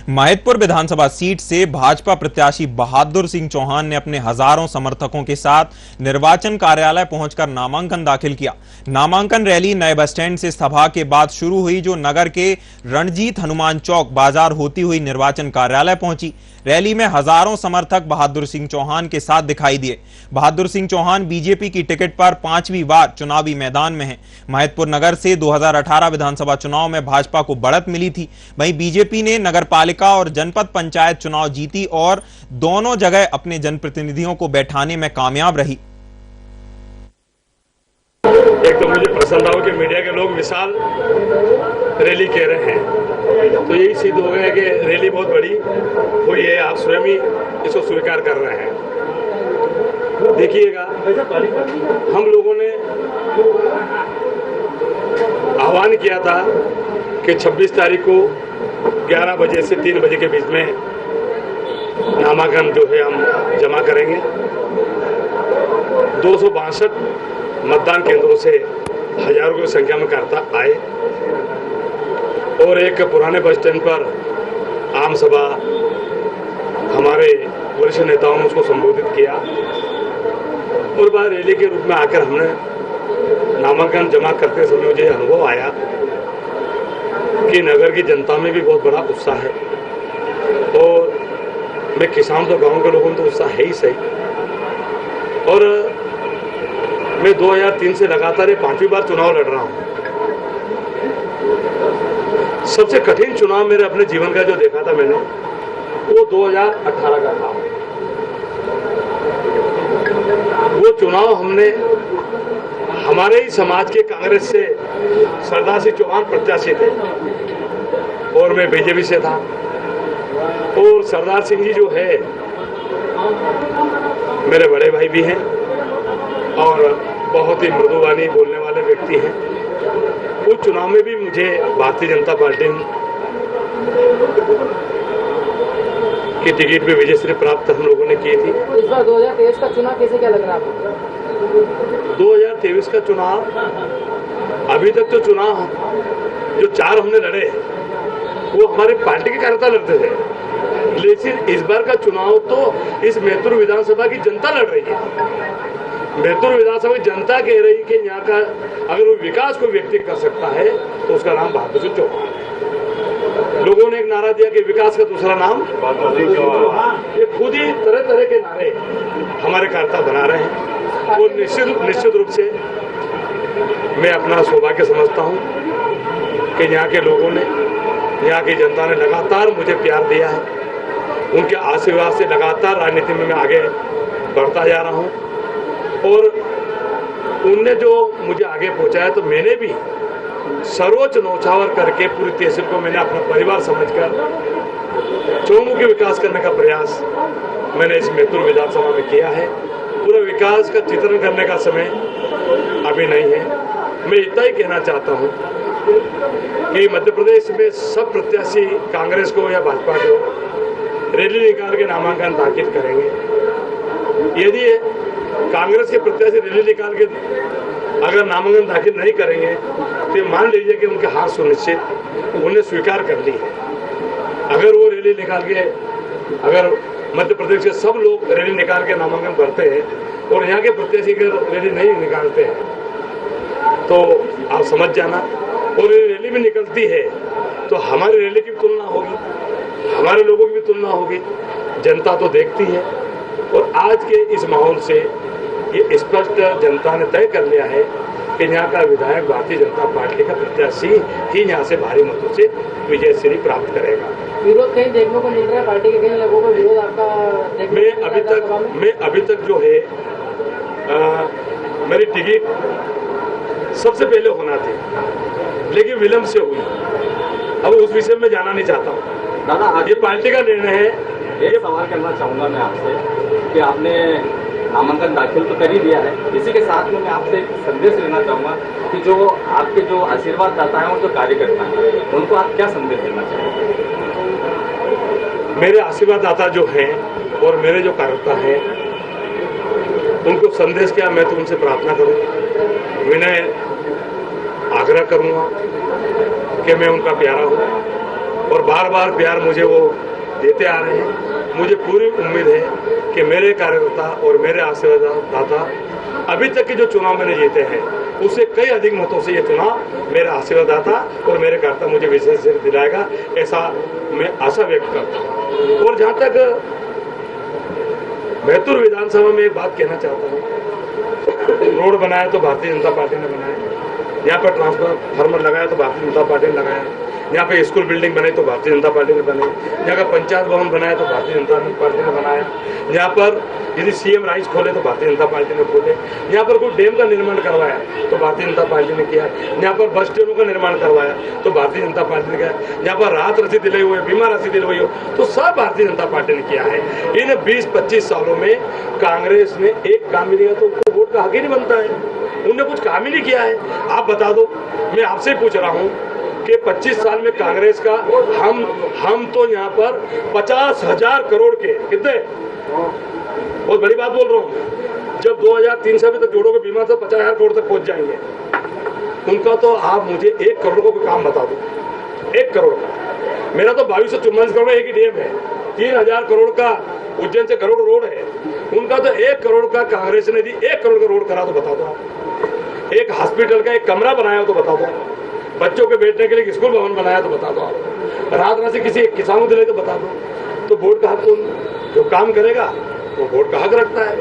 महिदपुर विधानसभा seat से भाजपा प्रत्याशी बहादुर सिंह चौहान ने अपने हजारों समर्थकों के साथ निर्वाचन कार्यालय पहुंचकर नामांकन दाखिल किया। नामांकन रैली नए बस स्टैंड से सभा के बाद शुरू हुई, जो नगर के रणजीत हनुमान चौक बाजार होती हुई निर्वाचन कार्यालय पहुंची। रैली में हजारों समर्थक बहादुर सिंह चौहान के साथ दिखाई दिए। बहादुर सिंह चौहान बीजेपी की टिकट पर 5वीं बार चुनावी मैदान में हैं। महिदपुर नगर से 2018 विधानसभा चुनाव में भाजपा को बढ़त मिली थी, वहीं बीजेपी ने नगरपालिका और जनपद पंचायत चुनाव जीती और दोनों जगह अपने जनप्रतिनिधियों को बैठाने में कामयाब रही। एक तो मुझे प्रसन्न हो कि मीडिया के लोग विशाल रैली कह रहे हैं, तो यही सिद्ध हो गया कि रैली बहुत बड़ी हुई है। आप स्वयं ही इसको स्वीकार कर रहे हैं। देखिएगा, हम लोगों ने आह्वान किया था कि 26 तारीख को 11 बजे से 3 बजे के बीच में नामांकन जो है हम जमा करेंगे। 262 मतदान केंद्रों से हजारों की संख्या में करता आए और एक पुराने बस स्टैंड पर आम सभा हमारे वरिष्ठ नेताओं ने उसको संबोधित किया और बाद रैली के रूप में आकर हमने नामांकन जमा करते समय मुझे अनुभव आया कि नगर की जनता में भी बहुत बड़ा उत्साह है और मैं किसान तो गांव के लोगों में तो उत्साह है ही सही। और मैं 2003 से लगातार 5वीं बार चुनाव लड़ रहा हूं। सबसे कठिन चुनाव मेरे अपने जीवन का जो देखा था मैंने, वो 2018 का था। वो चुनाव हमने हमारे ही समाज के कांग्रेस से सरदार सिंह चौहान प्रत्याशी थे और मैं बीजेपी से था। और सरदार सिंह जी जो है मेरे बड़े भाई भी हैं और बहुत ही मृदुवाणी बोलने वाले व्यक्ति हैं। उस चुनाव में भी मुझे भारतीय जनता पार्टी की टिकट पे विजयश्री प्राप्त हम लोगों ने की थी। इस बार 2023 का चुनाव कैसे क्या लग रहा है आपको? 2023 का चुनाव, अभी तक तो चुनाव जो 4 हमने लड़े वो हमारे पार्टी के कार्यकर्ता लड़ते थे, लेकिन इस बार का चुनाव तो इस महिदपुर विधानसभा की जनता लड़ रही है। महिदपुर विधानसभा की जनता कह रही है कि यहाँ का अगर वो विकास को व्यक्त कर सकता है तो उसका नाम बहादुर सिंह चौहान है। लोगों ने एक नारा दिया कि विकास का दूसरा नाम बहादुर सिंह चौहान। ये खुद ही तरह तरह के नारे हमारे कार्यकर्ता बना रहे हैं और निश्चित रूप से मैं अपना सौभाग्य समझता हूँ कि यहाँ के लोगों ने, यहाँ की जनता ने लगातार मुझे प्यार दिया है। उनके आशीर्वाद से लगातार राजनीति में मैं आगे बढ़ता जा रहा हूँ और उनने जो मुझे आगे पहुंचाया, तो मैंने भी सर्वोच्च न्यौछावर करके पूरी तहसील को मैंने अपना परिवार समझकर चौमुखी विकास करने का प्रयास मैंने इस महिदपुर विधानसभा में किया है। पूरा विकास का चित्रण करने का समय अभी नहीं है। मैं इतना ही कहना चाहता हूँ कि मध्य प्रदेश में सब प्रत्याशी कांग्रेस को या भाजपा को रैली निकाल के नामांकन दाखिल करेंगे। यदि कांग्रेस के प्रत्याशी रैली निकाल के अगर नामांकन दाखिल नहीं करेंगे तो मान लीजिए कि उनके हार सुनिश्चित, उन्हें स्वीकार कर ली है। अगर वो रैली निकाल के, अगर मध्य प्रदेश के सब लोग रैली निकाल के नामांकन भरते हैं और यहाँ के प्रत्याशी अगर रैली नहीं निकालते हैं तो आप समझ जाना। और रैली भी निकलती है तो हमारी रैली की भी तुलना होगी, हमारे लोगों की भी तुलना होगी। जनता तो देखती है और आज के इस माहौल से ये स्पष्ट जनता ने तय कर लिया है कि यहाँ का विधायक भारतीय जनता पार्टी का प्रत्याशी ही यहाँ से भारी मतों से विजयश्री प्राप्त करेगा। विरोध कहीं देखने को मिल रहा है, पार्टी के कई लोगों का विरोध आपका मैं अभी तक जो है मेरी टिकट सबसे पहले होना थी, लेकिन विलम्ब से हुई। अब उस विषय में जाना नहीं चाहता हूँ दादा, ये पार्टी का निर्णय है। एक सवाल करना चाहूँगा मैं आपसे कि आपने नामांकन दाखिल तो कर ही दिया है, इसी के साथ में मैं आपसे एक संदेश लेना चाहूँगा कि जो आपके जो आशीर्वाद दाता हैं और जो कार्यकर्ता हैं उनको आप क्या संदेश देना चाहेंगे? मेरे आशीर्वाद दाता जो हैं और मेरे जो कार्यकर्ता हैं उनको संदेश क्या, मैं तो उनसे प्रार्थना करूँ, विनय आग्रह करूँगा कि मैं उनका प्यारा हूँ और बार बार प्यार मुझे वो देते आ रहे हैं। मुझे पूरी उम्मीद है कि मेरे कार्यकर्ता और मेरे आशीर्वाददाता अभी तक के जो चुनाव मैंने जीते हैं उससे कई अधिक मतों से ये चुनाव मेरा आशीर्वाददाता और मेरे कार्यकर्ता मुझे विशेष दिलाएगा, ऐसा मैं आशा व्यक्त करता हूँ। और जहाँ तक बैतूल विधानसभा में एक बात कहना चाहता हूँ, रोड बनाया तो भारतीय जनता पार्टी ने बनाया, यहाँ पर ट्रांसफार्मर लगाया तो भारतीय जनता पार्टी ने लगाया, यहाँ पे स्कूल बिल्डिंग बनाई तो भारतीय जनता पार्टी ने बनाई, यहाँ का पंचायत भवन बनाया तो भारतीय जनता पार्टी ने बनाया, यहाँ पर यदि सीएम राइस खोले तो भारतीय जनता पार्टी ने खोले, यहाँ पर कोई डैम का निर्माण करवाया तो भारतीय जनता पार्टी ने किया, यहाँ पर बस स्टैंडों का निर्माण करवाया तो भारतीय जनता पार्टी ने किया, यहाँ पर राहत राशि दिलाई हुई, बीमा राशि दिलाई हो तो सब भारतीय जनता पार्टी ने किया है। इन 20-25 सालों में कांग्रेस ने एक काम ही नहीं किया तो उनको वोट का हक ही नहीं बनता है, उनने कुछ काम ही नहीं किया है। आप बता दो, मैं आपसे पूछ रहा हूँ कि 25 साल में कांग्रेस का हम तो यहाँ पर 50,000 करोड़ के, कितने, बहुत बड़ी बात बोल रहा हूँ, जब 2003 से अभी तक जोड़ोगे बीमा से 50,000 करोड़ तक पहुंच जाएंगे। उनका तो आप मुझे 1 करोड़ को कोई काम बता दो, 1 करोड़ का। मेरा तो 2244 करोड़ एक ही डैम है, 3,000 करोड़ का उज्जैन से करोड़ रोड है, उनका तो 1 करोड़ का कांग्रेस ने दी, 1 करोड़ का रोड करा तो बता दो आप, एक हॉस्पिटल का एक कमरा बनाया तो बता दो, बच्चों के बैठने के लिए स्कूल भवन बनाया तो बता दो आप, राहत राशि किसी किसान को दिलाई तो बता दो। तो वोट का हक जो काम करेगा वो वोट का हक रखता है।